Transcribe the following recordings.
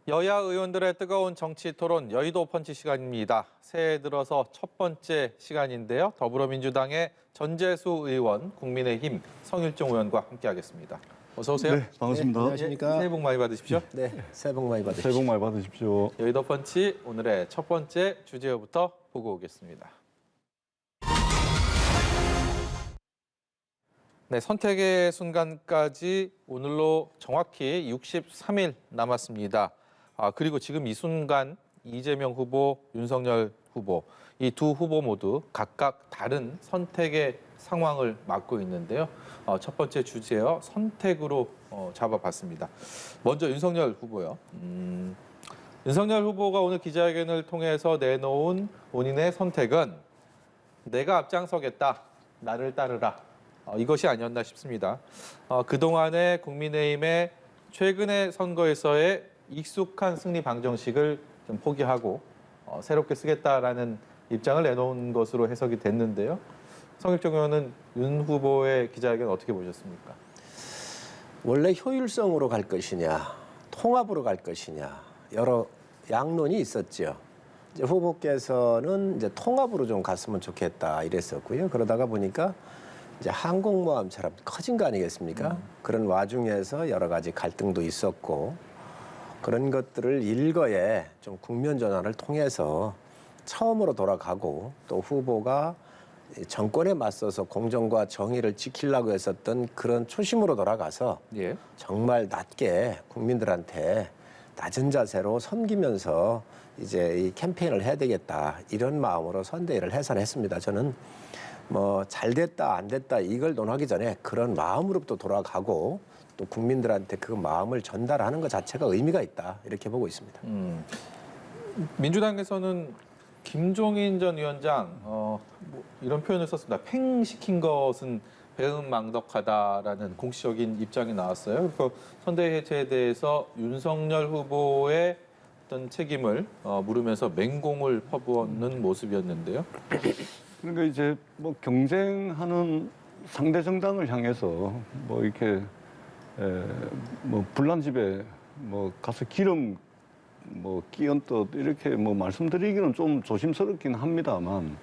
여야 의원들의 뜨거운 정치 토론 여의도 펀치 시간입니다. 새해 들어서 첫 번째 시간인데요. 더불어민주당의 전재수 의원, 국민의힘 성일종 의원과 함께하겠습니다. 어서 오세요. 네, 반갑습니다. 네, 안녕하십니까. 새해 복 많이 받으십시오. 네, 새해 복 많이 받으십시오. 새해 복 많이 받으십시오. 여의도 펀치 오늘의 첫 번째 주제부터 보고 오겠습니다. 네, 선택의 순간까지 오늘로 정확히 63일 남았습니다. 그리고 지금 이 순간 이재명 후보, 윤석열 후보 이 두 후보 모두 각각 다른 선택의 상황을 맞고 있는데요. 첫 번째 주제요, 선택으로 잡아봤습니다. 먼저 윤석열 후보요. 윤석열 후보가 오늘 기자회견을 통해서 내놓은 본인의 선택은 내가 앞장서겠다, 나를 따르라. 이것이 아니었나 싶습니다. 그동안의 국민의힘의 최근의 선거에서의 익숙한 승리 방정식을 좀 포기하고 새롭게 쓰겠다라는 입장을 내놓은 것으로 해석이 됐는데요. 성일종 의원은 윤 후보의 기자회견 어떻게 보셨습니까? 원래 효율성으로 갈 것이냐, 통합으로 갈 것이냐 여러 양론이 있었죠. 이제 후보께서는 이제 통합으로 좀 갔으면 좋겠다 이랬었고요. 그러다가 보니까 이제 항공모함처럼 커진 거 아니겠습니까? 그런 와중에서 여러 가지 갈등도 있었고 그런 것들을 일거에 좀 국면 전환을 통해서 처음으로 돌아가고 또 후보가 정권에 맞서서 공정과 정의를 지키려고 했었던 그런 초심으로 돌아가서 예. 정말 낮게 국민들한테 낮은 자세로 섬기면서 이제 이 캠페인을 해야 되겠다 이런 마음으로 선대위를 해산했습니다. 저는 뭐 잘 됐다 안 됐다 이걸 논하기 전에 그런 마음으로부터 돌아가고 또 국민들한테 그 마음을 전달하는 것 자체가 의미가 있다 이렇게 보고 있습니다. 민주당에서는 김종인 전 위원장 뭐 이런 표현을 썼습니다. 팽시킨 것은 배은망덕하다라는 공식적인 입장이 나왔어요. 그래서 선대위 해체에 대해서 윤석열 후보의 어떤 책임을 물으면서 맹공을 퍼부었는 모습이었는데요. 그러니까 이제 뭐 경쟁하는 상대 정당을 향해서 뭐 이렇게 뭐 불난집에 뭐 가서 기름 뭐 끼얹듯 이렇게 뭐 말씀드리기는 좀 조심스럽긴 합니다만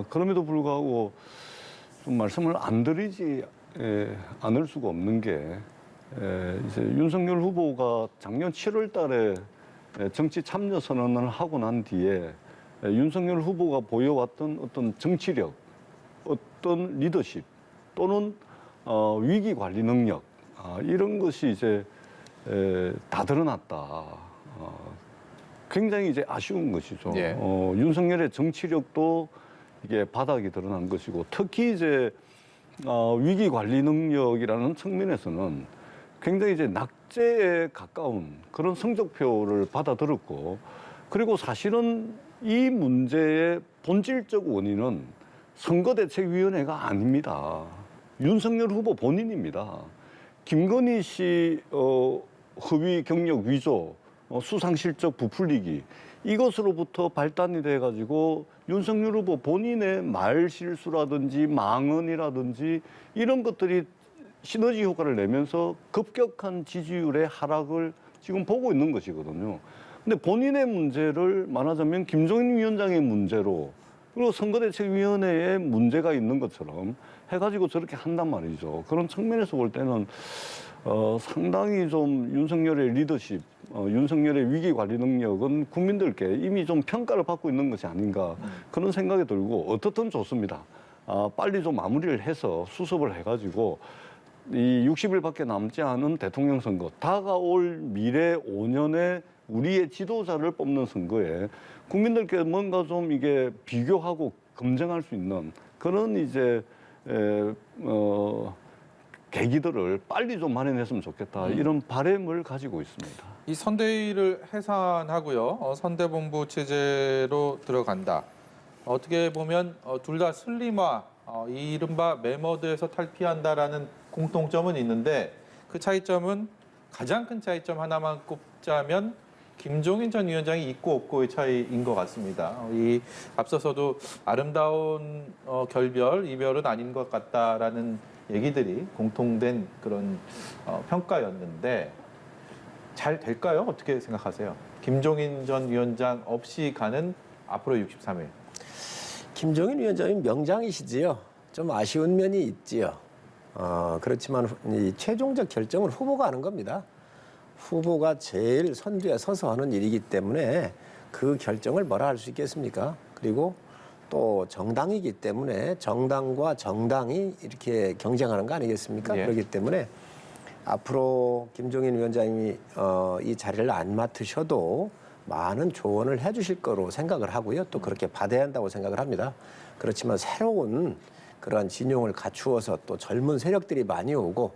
그럼에도 불구하고 좀 말씀을 안 드리지 않을 수가 없는 게 이제 윤석열 후보가 작년 7월 달에 정치 참여 선언을 하고 난 뒤에 윤석열 후보가 보여왔던 어떤 정치력, 어떤 리더십 또는 위기 관리 능력 이런 것이 이제 다 드러났다. 굉장히 이제 아쉬운 것이죠. 예. 윤석열의 정치력도 이게 바닥이 드러난 것이고 특히 이제 위기 관리 능력이라는 측면에서는 굉장히 이제 낙제에 가까운 그런 성적표를 받아들였고 그리고 사실은 이 문제의 본질적 원인은 선거대책위원회가 아닙니다. 윤석열 후보 본인입니다. 김건희 씨 허위 경력 위조, 수상실적 부풀리기 이것으로부터 발단이 돼가지고 윤석열 후보 본인의 말 실수라든지 망언이라든지 이런 것들이 시너지 효과를 내면서 급격한 지지율의 하락을 지금 보고 있는 것이거든요. 근데 본인의 문제를 말하자면 김종인 위원장의 문제로 그리고 선거대책위원회에 문제가 있는 것처럼 해가지고 저렇게 한단 말이죠. 그런 측면에서 볼 때는 상당히 좀 윤석열의 리더십, 윤석열의 위기 관리 능력은 국민들께 이미 좀 평가를 받고 있는 것이 아닌가 그런 생각이 들고 어떻든 좋습니다. 빨리 좀 마무리를 해서 수습을 해가지고 이 60일밖에 남지 않은 대통령 선거, 다가올 미래 5년의 우리의 지도자를 뽑는 선거에 국민들께 뭔가 좀 이게 비교하고 검증할 수 있는 그런 이제 계기들을 빨리 좀 마련했으면 좋겠다 이런 바람을 가지고 있습니다. 이 선대위를 해산하고요, 선대본부 체제로 들어간다. 어떻게 보면 둘 다 슬림화, 이 이른바 매머드에서 탈피한다라는 공통점은 있는데 그 차이점은 가장 큰 차이점 하나만 꼽자면 김종인 전 위원장이 있고 없고의 차이인 것 같습니다. 이 앞서서도 아름다운 결별, 이별은 아닌 것 같다라는 얘기들이 공통된 그런 평가였는데 잘 될까요? 어떻게 생각하세요? 김종인 전 위원장 없이 가는 앞으로 63일. 김종인 위원장이 명장이시지요. 좀 아쉬운 면이 있지요. 그렇지만 이 최종적 결정은 후보가 하는 겁니다. 후보가 제일 선두에 서서 하는 일이기 때문에 그 결정을 뭐라 할 수 있겠습니까? 그리고 또 정당이기 때문에 정당과 정당이 이렇게 경쟁하는 거 아니겠습니까? 예. 그렇기 때문에 앞으로 김종인 위원장이 이 자리를 안 맡으셔도 많은 조언을 해주실 거로 생각을 하고요. 또 그렇게 받아야 한다고 생각을 합니다. 그렇지만 새로운 그러한 진용을 갖추어서 또 젊은 세력들이 많이 오고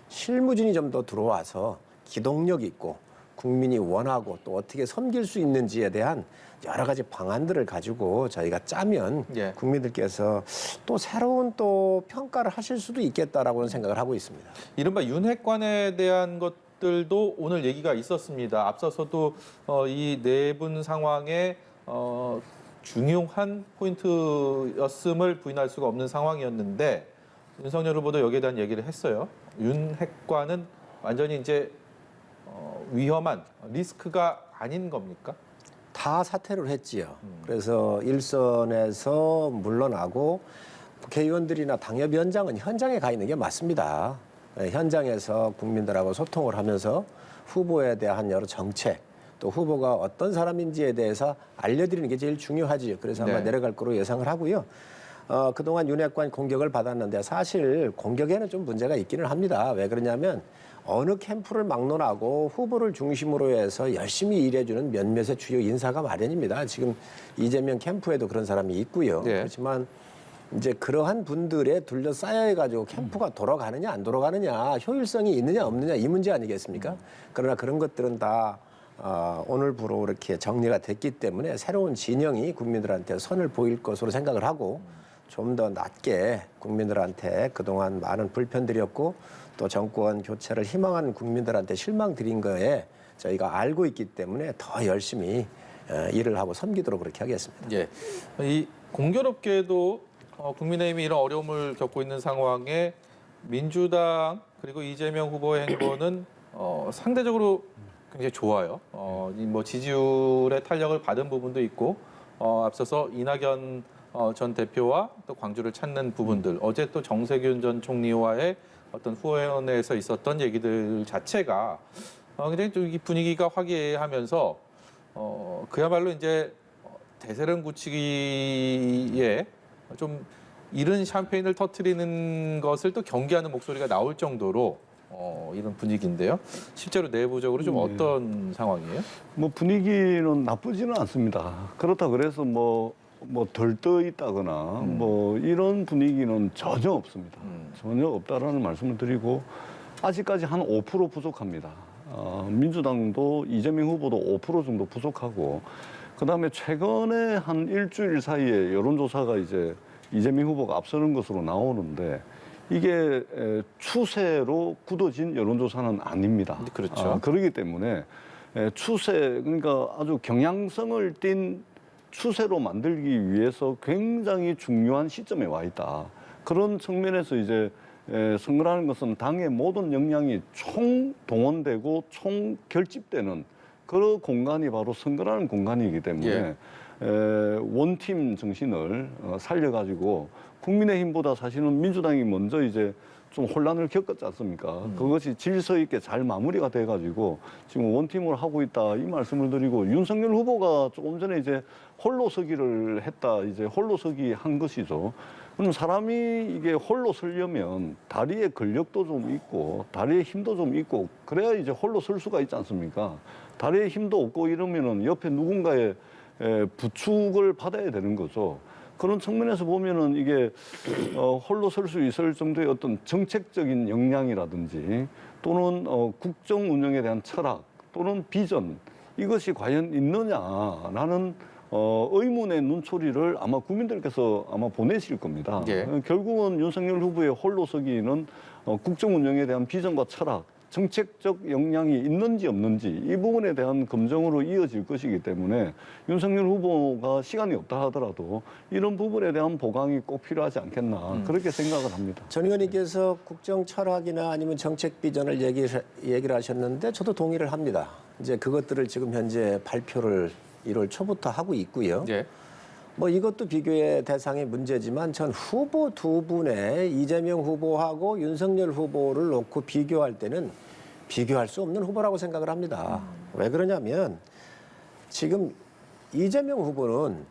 실무진이 좀 더 들어와서 기동력 있고 국민이 원하고 또 어떻게 섬길 수 있는지에 대한 여러 가지 방안들을 가지고 저희가 짜면 예. 국민들께서 또 새로운 또 평가를 하실 수도 있겠다라고는 생각을 하고 있습니다. 이른바 윤핵관에 대한 것들도 오늘 얘기가 있었습니다. 앞서서도 이 내분 상황에 중요한 포인트였음을 부인할 수가 없는 상황이었는데 윤석열 후보도 여기에 대한 얘기를 했어요. 윤핵관은 완전히 이제 위험한 리스크가 아닌 겁니까? 다 사퇴를 했지요. 그래서 일선에서 물러나고 국회의원들이나 당협위원장은 현장에 가 있는 게 맞습니다. 현장에서 국민들하고 소통을 하면서 후보에 대한 여러 정책, 또 후보가 어떤 사람인지에 대해서 알려드리는 게 제일 중요하지요. 그래서 아마 네. 내려갈 거로 예상을 하고요. 그동안 윤핵관 공격을 받았는데 사실 공격에는 좀 문제가 있기는 합니다. 왜 그러냐면 어느 캠프를 막론하고 후보를 중심으로 해서 열심히 일해주는 몇몇의 주요 인사가 마련입니다. 지금 이재명 캠프에도 그런 사람이 있고요. 네. 그렇지만 이제 그러한 분들에 둘러싸여 해가지고 캠프가 돌아가느냐 안 돌아가느냐 효율성이 있느냐 없느냐 이 문제 아니겠습니까? 그러나 그런 것들은 다 오늘부로 이렇게 정리가 됐기 때문에 새로운 진영이 국민들한테 선을 보일 것으로 생각을 하고 좀 더 낮게 국민들한테 그동안 많은 불편드렸고 또 정권 교체를 희망한 국민들한테 실망 드린 거에 저희가 알고 있기 때문에 더 열심히 일을 하고 섬기도록 그렇게 하겠습니다. 예. 이 공교롭게도 국민의힘이 이런 어려움을 겪고 있는 상황에 민주당 그리고 이재명 후보의 행보는 상대적으로 굉장히 좋아요. 뭐 지지율의 탄력을 받은 부분도 있고 앞서서 이낙연 전 대표와 또 광주를 찾는 부분들, 어제 또 정세균 전 총리와의 어떤 후원회에서 있었던 얘기들 자체가 굉장히 좀 이 분위기가 화기애애하면서 그야말로 이제 대세를 굳히기에 좀 이른 샴페인을 터트리는 것을 또 경계하는 목소리가 나올 정도로 이런 분위기인데요. 실제로 내부적으로 좀 어떤 상황이에요? 뭐 분위기는 나쁘지는 않습니다. 그렇다 그래서 뭐 덜 떠 있다거나 뭐 이런 분위기는 전혀 없습니다. 전혀 없다라는 말씀을 드리고 아직까지 한 5% 부족합니다. 민주당도 이재명 후보도 5% 정도 부족하고 그다음에 최근에 한 일주일 사이에 여론조사가 이제 이재명 후보가 앞서는 것으로 나오는데 이게 추세로 굳어진 여론조사는 아닙니다. 그렇죠. 그렇기 때문에 추세 그러니까 아주 경향성을 띤 추세로 만들기 위해서 굉장히 중요한 시점에 와 있다. 그런 측면에서 이제 선거라는 것은 당의 모든 역량이 총 동원되고 총 결집되는 그런 공간이 바로 선거라는 공간이기 때문에 원팀 정신을 살려가지고 국민의힘보다 사실은 민주당이 먼저 이제 좀 혼란을 겪었지 않습니까? 그것이 질서 있게 잘 마무리가 돼가지고 지금 원팀을 하고 있다 이 말씀을 드리고 윤석열 후보가 조금 전에 이제 홀로 서기를 했다 이제 홀로 서기 한 것이죠. 그럼 사람이 이게 홀로 서려면 다리에 근력도 좀 있고 다리에 힘도 좀 있고 그래야 이제 홀로 설 수가 있지 않습니까? 다리에 힘도 없고 이러면은 옆에 누군가의 부축을 받아야 되는 거죠. 그런 측면에서 보면은 이게 홀로 설 수 있을 정도의 어떤 정책적인 역량이라든지 또는 국정 운영에 대한 철학 또는 비전 이것이 과연 있느냐라는 의문의 눈초리를 아마 국민들께서 아마 보내실 겁니다. 예. 결국은 윤석열 후보의 홀로 서기는 국정 운영에 대한 비전과 철학 정책적 역량이 있는지 없는지 이 부분에 대한 검증으로 이어질 것이기 때문에 윤석열 후보가 시간이 없다 하더라도 이런 부분에 대한 보강이 꼭 필요하지 않겠나 그렇게 생각을 합니다. 전 의원님께서 국정 철학이나 아니면 정책 비전을 얘기를 하셨는데 저도 동의를 합니다. 이제 그것들을 지금 현재 발표를 1월 초부터 하고 있고요. 예. 뭐 이것도 비교의 대상의 문제지만 전 후보 두 분의 이재명 후보하고 윤석열 후보를 놓고 비교할 때는 비교할 수 없는 후보라고 생각을 합니다. 왜 그러냐면 지금 이재명 후보는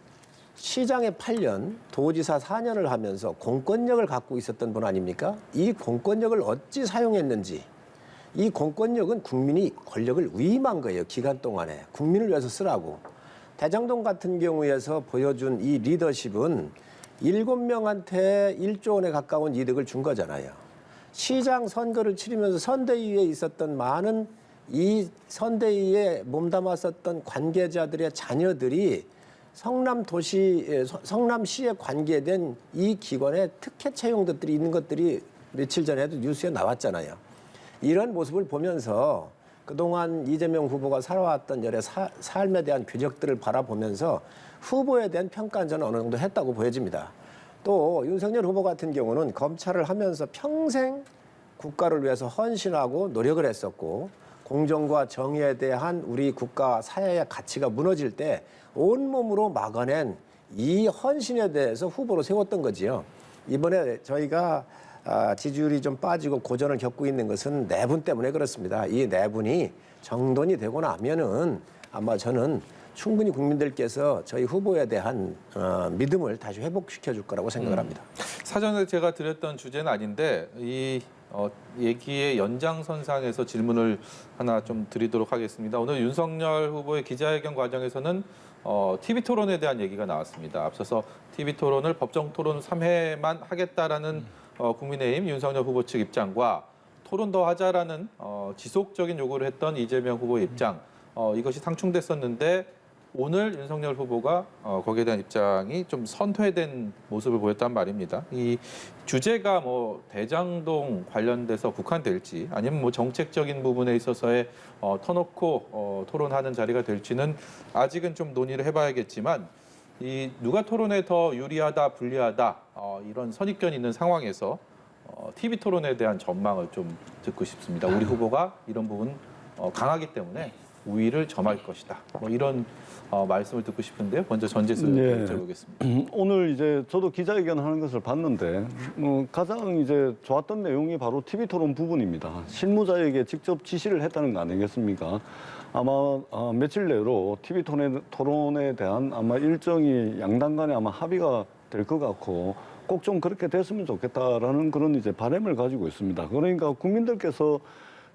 시장에 8년, 도지사 4년을 하면서 공권력을 갖고 있었던 분 아닙니까? 이 공권력을 어찌 사용했는지, 이 공권력은 국민이 권력을 위임한 거예요. 기간 동안에. 국민을 위해서 쓰라고. 대장동 같은 경우에서 보여준 이 리더십은 7명한테 1조 원에 가까운 이득을 준 거잖아요. 시장 선거를 치르면서 선대위에 있었던 많은 이 선대위에 몸담았었던 관계자들의 자녀들이 성남시에 관계된 이 기관에 특혜 채용들이 있는 것들이 며칠 전에도 뉴스에 나왔잖아요. 이런 모습을 보면서 그동안 이재명 후보가 살아왔던 여러 삶에 대한 궤적들을 바라보면서 후보에 대한 평가는 저는 어느 정도 했다고 보여집니다. 또 윤석열 후보 같은 경우는 검찰을 하면서 평생 국가를 위해서 헌신하고 노력을 했었고 공정과 정의에 대한 우리 국가 사회의 가치가 무너질 때 온몸으로 막아낸 이 헌신에 대해서 후보로 세웠던 거지요. 이번에 저희가 지지율이 좀 빠지고 고전을 겪고 있는 것은 내분 때문에 그렇습니다. 이 내분이 정돈이 되고 나면은 아마 저는 충분히 국민들께서 저희 후보에 대한 믿음을 다시 회복시켜 줄 거라고 생각을 합니다. 사전에 제가 드렸던 주제는 아닌데 이 얘기의 연장선상에서 질문을 하나 좀 드리도록 하겠습니다. 오늘 윤석열 후보의 기자회견 과정에서는 TV 토론에 대한 얘기가 나왔습니다. 앞서서 TV 토론을 법정 토론 3회만 하겠다라는 국민의힘 윤석열 후보 측 입장과 토론 더 하자라는 지속적인 요구를 했던 이재명 후보의 입장, 이것이 상충됐었는데 오늘 윤석열 후보가 거기에 대한 입장이 좀 선회된 모습을 보였단 말입니다. 이 주제가 뭐 대장동 관련돼서 국한될지 아니면 뭐 정책적인 부분에 있어서의 터놓고 토론하는 자리가 될지는 아직은 좀 논의를 해봐야겠지만 이 누가 토론에 더 유리하다 불리하다 이런 선입견이 있는 상황에서 TV 토론에 대한 전망을 좀 듣고 싶습니다. 우리 후보가 이런 부분 강하기 때문에 우위를 점할 것이다. 뭐 이런 말씀을 듣고 싶은데요. 먼저 전재수 여쭤보겠습니다. 오늘 이제 저도 기자회견 하는 것을 봤는데 가장 이제 좋았던 내용이 바로 TV 토론 부분입니다. 실무자에게 직접 지시를 했다는 거 아니겠습니까? 아마 며칠 내로 TV 토론에 대한 아마 일정이 양당 간에 아마 합의가 될 것 같고 꼭 좀 그렇게 됐으면 좋겠다라는 그런 이제 바람을 가지고 있습니다. 그러니까 국민들께서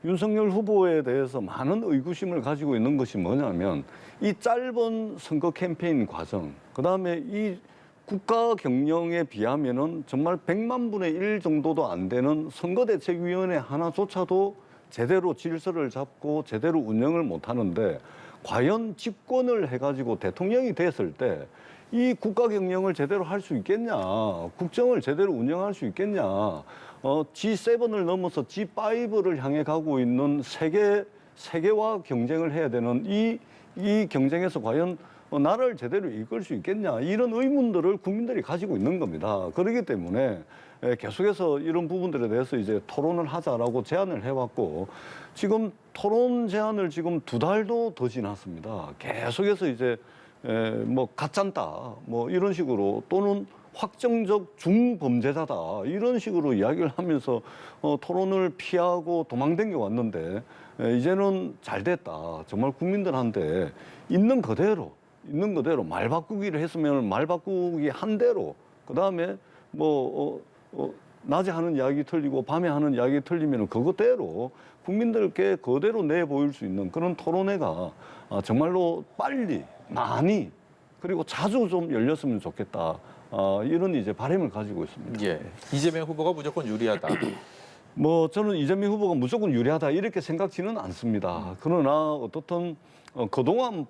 윤석열 후보에 대해서 많은 의구심을 가지고 있는 것이 뭐냐면 이 짧은 선거 캠페인 과정, 그다음에 이 국가 경영에 비하면은 정말 100만 분의 1 정도도 안 되는 선거대책위원회 하나조차도 제대로 질서를 잡고 제대로 운영을 못 하는데 과연 집권을 해가지고 대통령이 됐을 때 이 국가 경영을 제대로 할 수 있겠냐, 국정을 제대로 운영할 수 있겠냐, G7을 넘어서 G5를 향해 가고 있는 세계와 경쟁을 해야 되는 이 경쟁에서 과연 나라를 제대로 이끌 수 있겠냐, 이런 의문들을 국민들이 가지고 있는 겁니다. 그렇기 때문에 계속해서 이런 부분들에 대해서 이제 토론을 하자라고 제안을 해왔고 지금 토론 제안을 지금 2달도 더 지났습니다. 계속해서 이제 뭐 가짠다 뭐 이런 식으로 또는 확정적 중범죄자다 이런 식으로 이야기를 하면서 토론을 피하고 도망댕겨 왔는데 이제는 잘 됐다. 정말 국민들한테 있는 그대로 말 바꾸기를 했으면 말 바꾸기 한 대로 그다음에 낮에 하는 이야기 틀리고 밤에 하는 이야기 틀리면 그것대로 국민들께 그대로 내보일 수 있는 그런 토론회가 정말로 빨리 많이 그리고 자주 좀 열렸으면 좋겠다. 이런 이제 바람을 가지고 있습니다. 예. 이재명 후보가 무조건 유리하다. 저는 이재명 후보가 무조건 유리하다 이렇게 생각지는 않습니다. 그러나 어떻든 그동안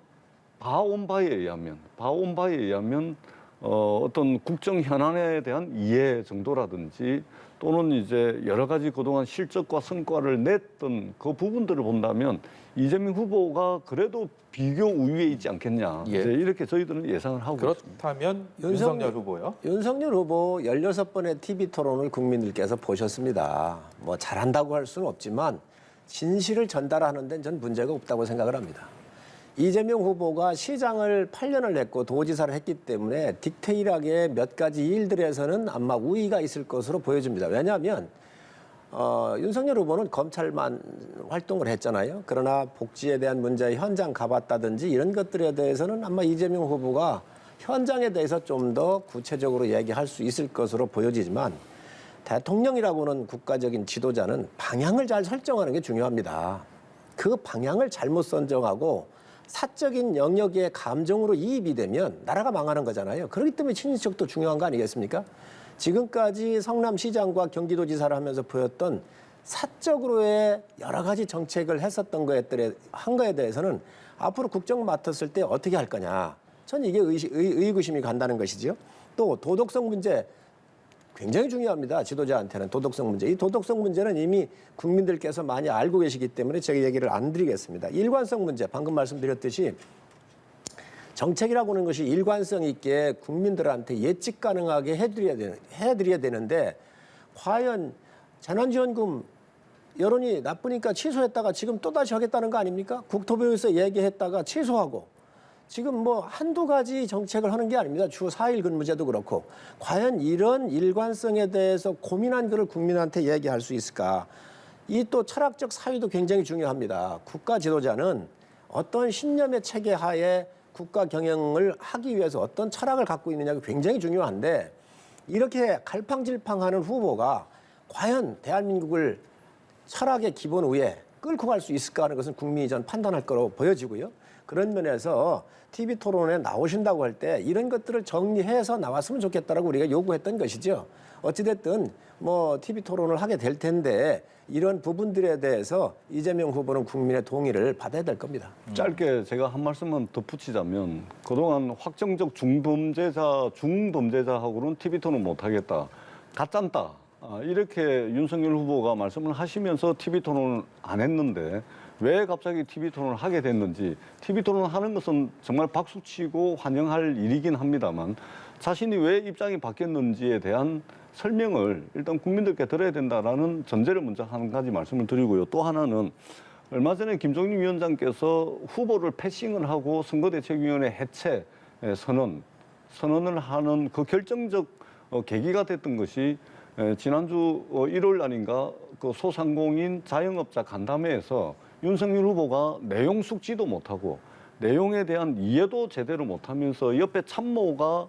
봐온 바에 의하면 어떤 국정 현안에 대한 이해 정도라든지 또는 이제 여러 가지 그동안 실적과 성과를 냈던 그 부분들을 본다면 이재명 후보가 그래도 비교 우위에 있지 않겠냐. 예. 이제 이렇게 저희들은 예상을 하고 있습니다. 그렇다면 윤석열 후보요? 윤석열 후보 16번의 TV 토론을 국민들께서 보셨습니다. 뭐 잘한다고 할 수는 없지만 진실을 전달하는 데는 전 문제가 없다고 생각을 합니다. 이재명 후보가 시장을 8년을 했고 도지사를 했기 때문에 디테일하게 몇 가지 일들에서는 아마 우위가 있을 것으로 보여집니다. 왜냐하면 윤석열 후보는 검찰만 활동을 했잖아요. 그러나 복지에 대한 문제, 현장 가봤다든지 이런 것들에 대해서는 아마 이재명 후보가 현장에 대해서 좀 더 구체적으로 얘기할 수 있을 것으로 보여지지만 대통령이라고는 국가적인 지도자는 방향을 잘 설정하는 게 중요합니다. 그 방향을 잘못 선정하고 사적인 영역의 감정으로 이입이 되면 나라가 망하는 거잖아요. 그렇기 때문에 친인척도 중요한 거 아니겠습니까? 지금까지 성남시장과 경기도지사를 하면서 보였던 사적으로의 여러 가지 정책을 했었던 한 거에 대해서는 앞으로 국정 맡았을 때 어떻게 할 거냐. 전 이게 의구심이 간다는 것이죠. 또 도덕성 문제 굉장히 중요합니다. 지도자한테는 도덕성 문제. 이 도덕성 문제는 이미 국민들께서 많이 알고 계시기 때문에 제가 얘기를 안 드리겠습니다. 일관성 문제, 방금 말씀드렸듯이 정책이라고 하는 것이 일관성 있게 국민들한테 예측 가능하게 해드려야 되는데 과연 재난지원금 여론이 나쁘니까 취소했다가 지금 또다시 하겠다는 거 아닙니까? 국토부에서 얘기했다가 취소하고 지금 뭐 한두 가지 정책을 하는 게 아닙니다. 주 4일 근무제도 그렇고. 과연 이런 일관성에 대해서 고민한 것을 국민한테 얘기할 수 있을까? 이 또 철학적 사유도 굉장히 중요합니다. 국가 지도자는 어떤 신념의 체계 하에 국가 경영을 하기 위해서 어떤 철학을 갖고 있느냐가 굉장히 중요한데 이렇게 갈팡질팡하는 후보가 과연 대한민국을 철학의 기본 위에 끌고 갈 수 있을까 하는 것은 국민이 전 판단할 거로 보여지고요. 그런 면에서 TV 토론에 나오신다고 할 때 이런 것들을 정리해서 나왔으면 좋겠다라고 우리가 요구했던 것이죠. 어찌됐든 뭐 TV 토론을 하게 될 텐데 이런 부분들에 대해서 이재명 후보는 국민의 동의를 받아야 될 겁니다. 짧게 제가 한 말씀만 덧붙이자면 그동안 확정적 중범죄자하고는 TV 토론 못하겠다. 가짠다. 이렇게 윤석열 후보가 말씀을 하시면서 TV 토론을 안 했는데 왜 갑자기 TV 토론을 하게 됐는지 TV 토론을 하는 것은 정말 박수치고 환영할 일이긴 합니다만 자신이 왜 입장이 바뀌었는지에 대한 설명을 일단 국민들께 들어야 된다라는 전제를 먼저 한 가지 말씀을 드리고요. 또 하나는 얼마 전에 김종인 위원장께서 후보를 패싱을 하고 선거대책위원회 해체 선언을 하는 그 결정적 계기가 됐던 것이 지난주 1월 날인가 그 소상공인 자영업자 간담회에서 윤석열 후보가 내용 숙지도 못하고 내용에 대한 이해도 제대로 못하면서 옆에 참모가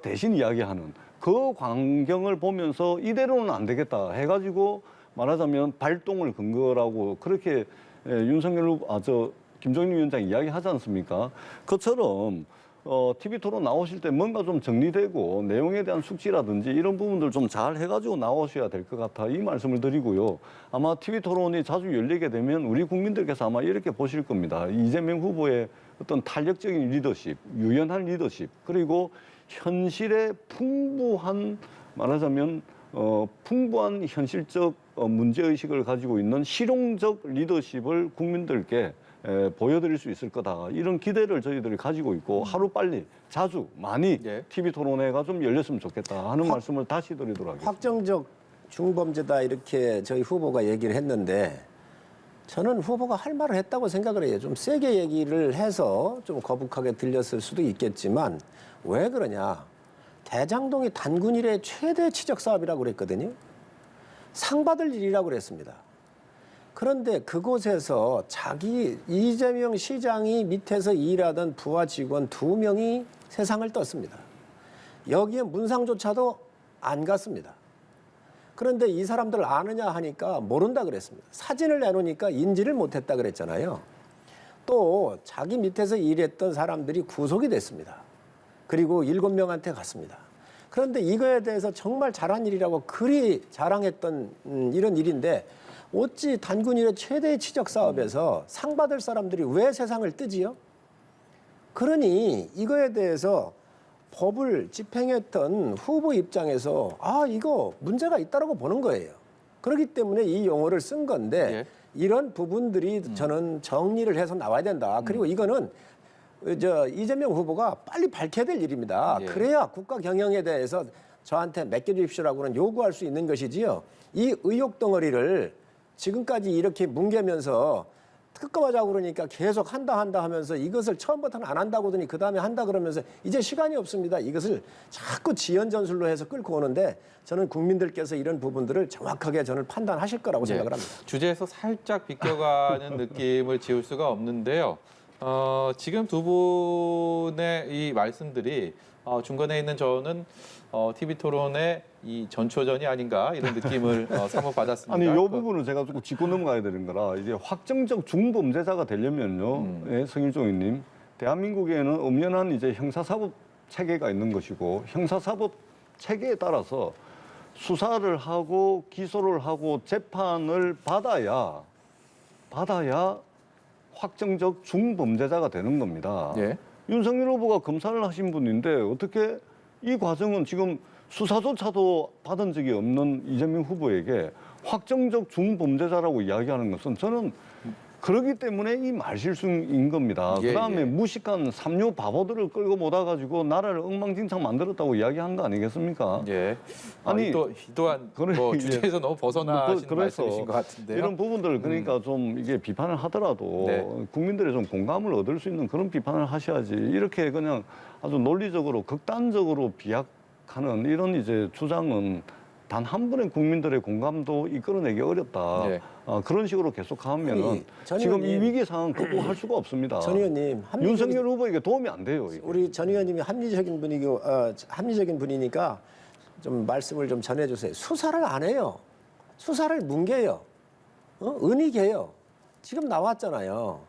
대신 이야기하는 그 광경을 보면서 이대로는 안 되겠다 해가지고 말하자면 발동을 근거라고 그렇게 김종인 위원장이 이야기하지 않습니까? 그처럼 TV 토론 나오실 때 뭔가 좀 정리되고 내용에 대한 숙지라든지 이런 부분들 좀 잘 해가지고 나오셔야 될 것 같아 이 말씀을 드리고요. 아마 TV 토론이 자주 열리게 되면 우리 국민들께서 아마 이렇게 보실 겁니다. 이재명 후보의 어떤 탄력적인 리더십, 유연한 리더십, 그리고 현실에 풍부한 말하자면 풍부한 현실적 문제의식을 가지고 있는 실용적 리더십을 국민들께 보여드릴 수 있을 거다. 이런 기대를 저희들이 가지고 있고 하루빨리 자주 많이 TV 토론회가 좀 열렸으면 좋겠다 하는 말씀을 다시 드리도록 하겠습니다. 확정적 중범죄다 이렇게 저희 후보가 얘기를 했는데 저는 후보가 할 말을 했다고 생각을 해요. 좀 세게 얘기를 해서 좀 거북하게 들렸을 수도 있겠지만 왜 그러냐. 대장동이 단군 이래 최대 치적 사업이라고 그랬거든요. 상 받을 일이라고 그랬습니다. 그런데 그곳에서 이재명 시장이 밑에서 일하던 부하 직원 2명이 세상을 떴습니다. 여기에 문상조차도 안 갔습니다. 그런데 이 사람들 아느냐 하니까 모른다 그랬습니다. 사진을 내놓으니까 인지를 못했다 그랬잖아요. 또 자기 밑에서 일했던 사람들이 구속이 됐습니다. 그리고 7명한테 갔습니다. 그런데 이거에 대해서 정말 잘한 일이라고 그리 자랑했던 이런 일인데 어찌 단군 일의 최대의 치적 사업에서 상 받을 사람들이 왜 세상을 뜨지요? 그러니 이거에 대해서 법을 집행했던 후보 입장에서 이거 문제가 있다라고 보는 거예요. 그렇기 때문에 이 용어를 쓴 건데 예. 이런 부분들이 저는 정리를 해서 나와야 된다. 그리고 이거는 이재명 후보가 빨리 밝혀야 될 일입니다. 예. 그래야 국가 경영에 대해서 저한테 맡겨주십시오라고는 요구할 수 있는 것이지요. 이 의혹 덩어리를 지금까지 이렇게 뭉개면서 특검하자고 그러니까 계속 한다 하면서 이것을 처음부터는 안 한다고 하더니 그다음에 한다 그러면서 이제 시간이 없습니다. 이것을 자꾸 지연 전술로 해서 끌고 오는데 저는 국민들께서 이런 부분들을 정확하게 저는 판단하실 거라고 생각을 합니다. 주제에서 살짝 비껴가는 느낌을 지울 수가 없는데요. 지금 두 분의 이 말씀들이 중간에 있는 저는 TV 토론의 이 전초전이 아닌가 이런 느낌을 사뭇 받았습니다. 아니, 이 부분은 제가 조금 짚고 넘어가야 되는 거라 이제 확정적 중범죄자가 되려면요, 예, 성일종 의원님, 대한민국에는 엄연한 이제 형사사법 체계가 있는 것이고 형사사법 체계에 따라서 수사를 하고 기소를 하고 재판을 받아야 확정적 중범죄자가 되는 겁니다. 예. 윤석열 후보가 검사를 하신 분인데 어떻게 이 과정은 지금 수사조차도 받은 적이 없는 이재명 후보에게 확정적 중범죄자라고 이야기하는 것은 저는 그렇기 때문에 이 말실수인 겁니다. 예, 그다음에 예. 무식한 삼류 바보들을 끌고 모아가지고 나라를 엉망진창 만들었다고 이야기한 거 아니겠습니까? 예. 아니, 또한 그래, 뭐 예. 주제에서 너무 벗어나시는 그래서 말씀이신 것 같은데요. 이런 부분들을 그러니까 좀 이게 비판을 하더라도 네. 국민들의 좀 공감을 얻을 수 있는 그런 비판을 하셔야지 이렇게 그냥 아주 논리적으로 극단적으로 비약하는 이런 이제 주장은 단 한 분의 국민들의 공감도 이끌어내기 어렵다. 네. 그런 식으로 계속 하면은 아니, 전 지금 이 의원님. 위기 상황 극복할 수가 없습니다. 전 의원님, 윤석열 후보에게 도움이 안 돼요. 이게. 우리 전 의원님이 합리적인 분이고 합리적인 분이니까 좀 말씀을 좀 전해주세요. 수사를 안 해요. 수사를 뭉개요. 은닉해요. 지금 나왔잖아요.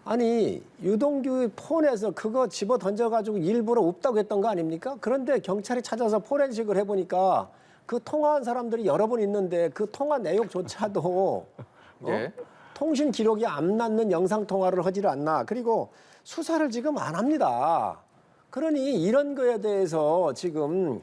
아니 유동규의 폰에서 그거 집어 던져가지고 일부러 없다고 했던 거 아닙니까? 그런데 경찰이 찾아서 포렌식을 해보니까 그 통화한 사람들이 여러 번 있는데 그 통화 내용조차도 예. 통신 기록이 안 남는 영상 통화를 하지를 않나. 그리고 수사를 지금 안 합니다. 그러니 이런 거에 대해서 지금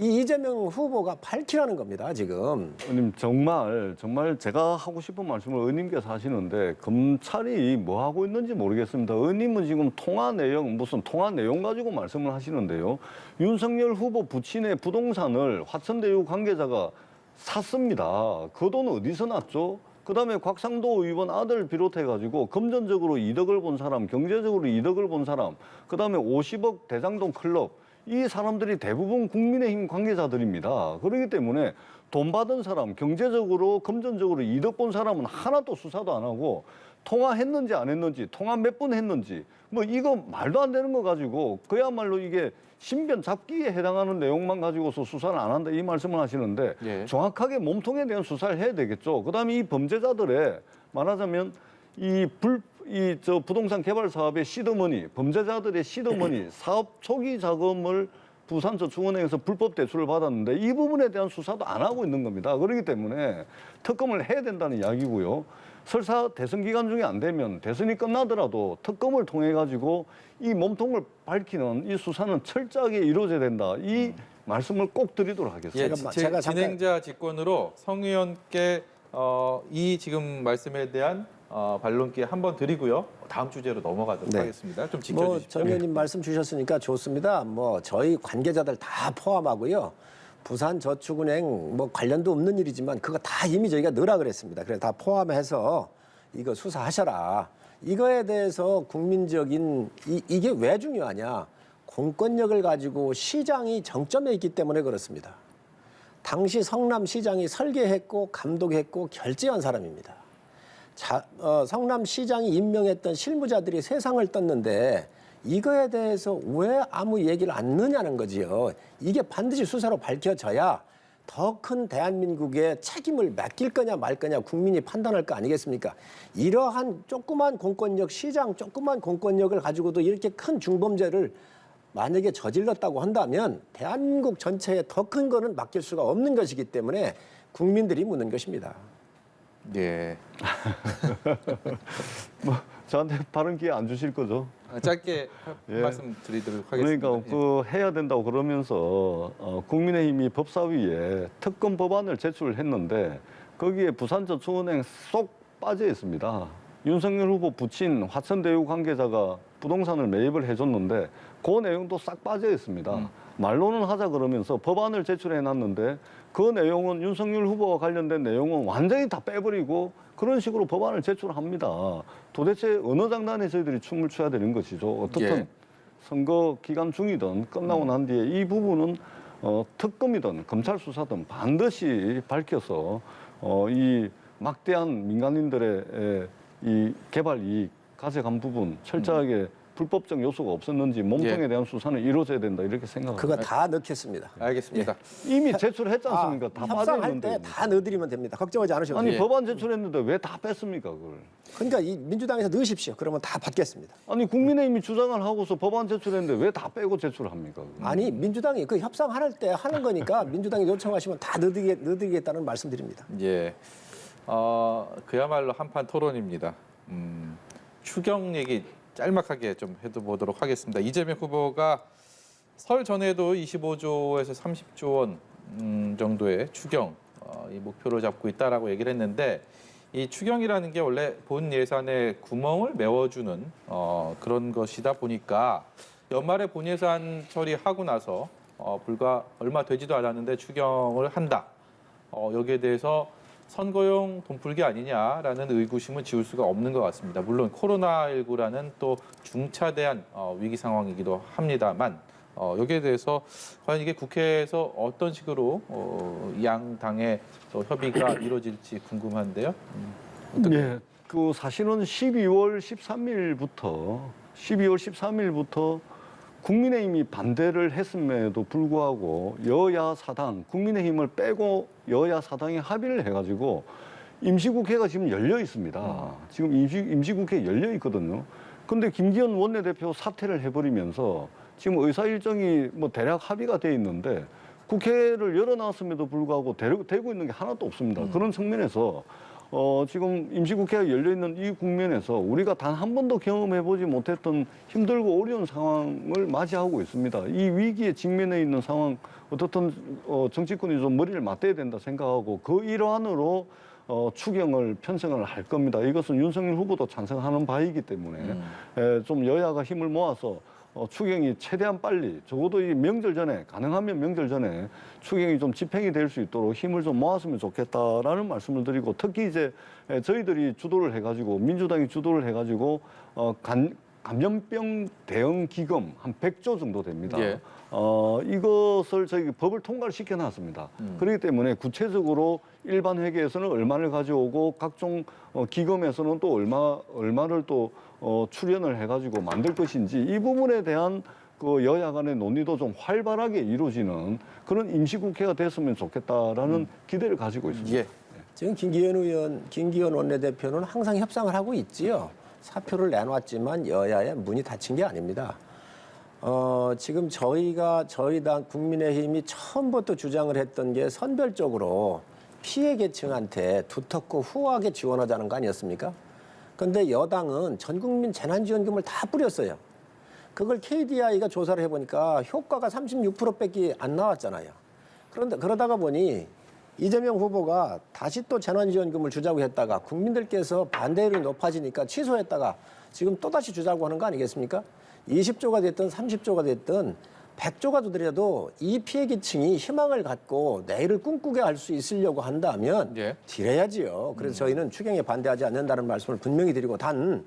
이 이재명 후보가 밝히라는 겁니다. 지금. 의원님 정말 제가 하고 싶은 말씀을 의원님께서 하시는데 검찰이 뭐 하고 있는지 모르겠습니다. 의원님은 지금 통화 내용 무슨 통화 내용 가지고 말씀을 하시는데요. 윤석열 후보 부친의 부동산을 화천대유 관계자가 샀습니다. 그 돈 어디서 났죠? 그다음에 곽상도 의원 아들 비롯해가지고 금전적으로 이득을 본 사람, 경제적으로 이득을 본 사람, 그다음에 50억 대장동 클럽, 이 사람들이 대부분 국민의힘 관계자들입니다. 그렇기 때문에 돈 받은 사람, 경제적으로, 금전적으로 이득 본 사람은 하나도 수사도 안 하고 통화했는지 안 했는지, 통화 몇 번 했는지, 뭐 이거 말도 안 되는 거 가지고 그야말로 이게 신변 잡기에 해당하는 내용만 가지고서 수사를 안 한다 이 말씀을 하시는데 예. 정확하게 몸통에 대한 수사를 해야 되겠죠. 그다음에 이 범죄자들의 말하자면 저 부동산 개발 사업의 시드머니, 범죄자들의 시드머니, 사업 초기 자금을 부산저축은행에서 불법 대출을 받았는데 이 부분에 대한 수사도 안 하고 있는 겁니다. 그렇기 때문에 특검을 해야 된다는 이야기고요. 설사 대선 기간 중에 안 되면 대선이 끝나더라도 특검을 통해 가지고 이 몸통을 밝히는 이 수사는 철저하게 이루어져야 된다. 이 말씀을 꼭 드리도록 하겠습니다. 예, 제가 진행자 직권으로 성 의원께 이 지금 말씀에 대한 반론기 한번 드리고요. 다음 주제로 넘어가도록 네. 하겠습니다. 좀 뭐 지켜주십시오. 전 의원님 말씀 주셨으니까 좋습니다. 뭐 저희 관계자들 다 포함하고요. 부산저축은행 뭐 관련도 없는 일이지만 그거 다 이미 저희가 넣으라 그랬습니다. 그래서 다 포함해서 이거 수사하셔라. 이거에 대해서 국민적인 이게 왜 중요하냐? 공권력을 가지고 시장이 정점에 있기 때문에 그렇습니다. 당시 성남시장이 설계했고 감독했고 결재한 사람입니다. 성남시장이 임명했던 실무자들이 세상을 떴는데 이거에 대해서 왜 아무 얘기를 안 넣냐는 거지요. 이게 반드시 수사로 밝혀져야 더 큰 대한민국의 책임을 맡길 거냐 말 거냐 국민이 판단할 거 아니겠습니까? 이러한 조그만 공권력, 시장 조그만 공권력을 가지고도 이렇게 큰 중범죄를 만약에 저질렀다고 한다면 대한민국 전체에 더 큰 거는 맡길 수가 없는 것이기 때문에 국민들이 묻는 것입니다. 예. 저한테 발언 기회 안 주실 거죠? 짧게 예. 말씀드리도록 하겠습니다. 그러니까 그 해야 된다고 그러면서 국민의힘이 법사위에 특검 법안을 제출했는데 거기에 부산저축은행 쏙 빠져 있습니다. 윤석열 후보 부친 화천대유 관계자가 부동산을 매입을 해줬는데 그 내용도 싹 빠져 있습니다. 말로는 하자 그러면서 법안을 제출해놨는데 그 내용은 윤석열 후보와 관련된 내용은 완전히 다 빼버리고 그런 식으로 법안을 제출합니다. 도대체 어느 장단에 저희들이 춤을 춰야 되는 것이죠. 어떻든 예. 선거 기간 중이든 끝나고 난 뒤에 이 부분은 특검이든 검찰 수사든 반드시 밝혀서 이 막대한 민간인들의 이 개발 이익 가져간 부분 철저하게 불법적 요소가 없었는지 몸통에 대한 수사는 이루어져야 된다 이렇게 생각합니다. 그거 다 넣겠습니다. 알겠습니다. 이미 제출했지 않습니까? 다 빠져 협상할 있는데. 때 다 넣어드리면 됩니다. 걱정하지 않으셔도 아니 돼요. 법안 제출했는데 왜 다 뺐습니까 그걸? 그러니까 이 민주당에서 넣으십시오. 그러면 다 받겠습니다. 아니 국민의힘이 주장을 하고서 법안 제출했는데 왜 다 빼고 제출합니까? 그걸? 아니 민주당이 그 협상할 때 하는 거니까 민주당이 요청하시면 다 넣어드리겠다는 말씀드립니다. 예, 그야말로 한판 토론입니다. 추경 얘기 짤막하게 좀 해보도록 하겠습니다. 이재명 후보가 설 전에도 25조에서 30조 원 정도의 추경 이 목표로 잡고 있다라고 얘기를 했는데 이 추경이라는 게 원래 본 예산의 구멍을 메워주는 그런 것이다 보니까 연말에 본 예산 처리하고 나서 불과 얼마 되지도 않았는데 추경을 한다. 여기에 대해서 선거용 돈풀기 아니냐라는 의구심은 지울 수가 없는 것 같습니다. 물론 코로나19라는 또 중차대한 위기 상황이기도 합니다만 여기에 대해서 과연 이게 국회에서 어떤 식으로 양 당의 또 협의가 이루어질지 궁금한데요. 예, 그 사실은 12월 13일부터 국민의힘이 반대를 했음에도 불구하고 여야 사당, 국민의힘을 빼고 여야 사당이 합의를 해가지고 임시국회가 지금 열려 있습니다. 지금 임시국회 열려 있거든요. 근데 김기현 원내대표 사퇴를 해버리면서 지금 의사 일정이 뭐 대략 합의가 돼 있는데 국회를 열어놨음에도 불구하고 되고 있는 게 하나도 없습니다. 그런 측면에서 지금 임시국회가 열려있는 이 국면에서 우리가 단 한 번도 경험해보지 못했던 힘들고 어려운 상황을 맞이하고 있습니다. 이 위기에 직면해 있는 상황, 어떻든 정치권이 좀 머리를 맞대야 된다 생각하고 그 일환으로 추경을 편성을 할 겁니다. 이것은 윤석열 후보도 찬성하는 바이기 때문에 좀 여야가 힘을 모아서 추경이 최대한 빨리 적어도 이 명절 전에 가능하면 명절 전에 추경이 좀 집행이 될 수 있도록 힘을 좀 모았으면 좋겠다라는 말씀을 드리고 특히 이제 저희들이 주도를 해가지고 민주당이 주도를 해가지고 감염병 대응 기금 한 100조 정도 됩니다. 예. 이것을 저희 법을 통과를 시켜놨습니다. 그렇기 때문에 구체적으로 일반 회계에서는 얼마를 가져오고 각종 기금에서는 또 얼마를 또 출연을 해가지고 만들 것인지 이 부분에 대한 그 여야 간의 논의도 좀 활발하게 이루어지는 그런 임시국회가 됐으면 좋겠다라는 기대를 가지고 있습니다. 예. 지금 김기현 원내대표는 항상 협상을 하고 있지요. 사표를 내놨지만 여야의 문이 닫힌 게 아닙니다. 지금 저희 당 국민의힘이 처음부터 주장을 했던 게 선별적으로 피해 계층한테 두텁고 후하게 지원하자는 거 아니었습니까? 그런데 여당은 전 국민 재난지원금을 다 뿌렸어요. 그걸 KDI가 조사를 해보니까 효과가 36%밖에 안 나왔잖아요. 그러다가 보니 이재명 후보가 다시 또 재난지원금을 주자고 했다가 국민들께서 반대율이 높아지니까 취소했다가 지금 또다시 주자고 하는 거 아니겠습니까? 20조가 됐든 30조가 됐든 100조가 되더라도 이 피해 계층이 희망을 갖고 내일을 꿈꾸게 할 수 있으려고 한다면 예. 딜해야지요. 그래서 저희는 추경에 반대하지 않는다는 말씀을 분명히 드리고 단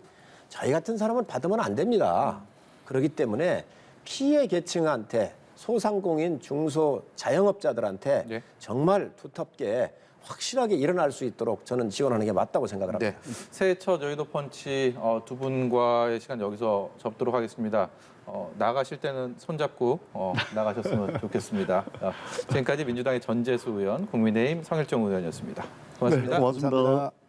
저희 같은 사람은 받으면 안 됩니다. 그렇기 때문에 피해 계층한테 소상공인, 중소, 자영업자들한테 네. 정말 두텁게 확실하게 일어날 수 있도록 저는 지원하는 게 맞다고 생각을 합니다. 네. 새해 첫 여의도 펀치 두 분과의 시간 여기서 접도록 하겠습니다. 나가실 때는 손잡고 나가셨으면 좋겠습니다. 지금까지 민주당의 전재수 의원, 국민의힘 성일정 의원이었습니다. 고맙습니다. 네, 고맙습니다. 감사합니다.